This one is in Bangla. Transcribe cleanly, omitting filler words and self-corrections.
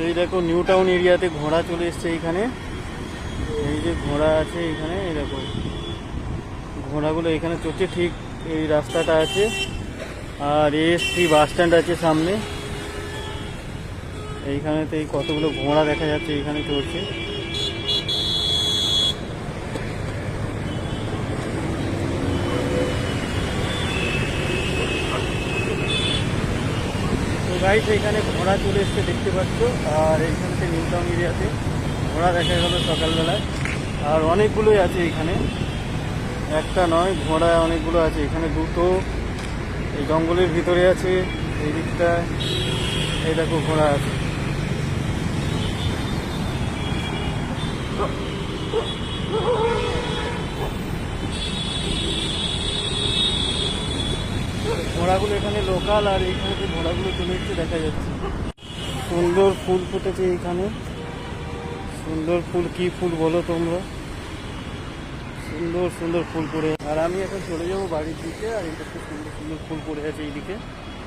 এই দেখো নিউ টাউন এরিয়াতে ঘোড়া চলে এসছে এইখানে। এই যে ঘোড়া আছে এখানে, এই দেখো ঘোড়াগুলো এখানে চলছে, ঠিক এই রাস্তাটা আছে। আর এসটি বাস স্ট্যান্ড আছে সামনে, এইখানেতে এই কতগুলো ঘোড়া দেখা যাচ্ছে এইখানে চলছে। তো গাইস এখানে ঘোড়া চলে এসছে দেখতে পাচ্ছ। আর এইখানে নিউ টাউন এরিয়াতে ঘোড়া দেখা গেল সকালবেলায়। আর অনেকগুলোই আছে এখানে, একটা নয়, ঘোড়া অনেকগুলো আছে এখানে। দুটো এই জঙ্গলের ভিতরে আছে, এই দিকটা এই দেখো ঘোড়া আছে। ঘোড়াগুলো এখানে লোকাল, আর এইখানে যে ঘোড়াগুলো চলে এসছে দেখা যাচ্ছে। সুন্দর ফুল ফুটেছে এইখানে, সুন্দর ফুল, কি ফুল বলো তোমরা, সুন্দর সুন্দর ফুল পড়ে। আর আমি এখন চলে যাবো বাড়ির দিকে। আর এইটা খুব সুন্দর সুন্দর ফুল পড়ে আছে এইদিকে।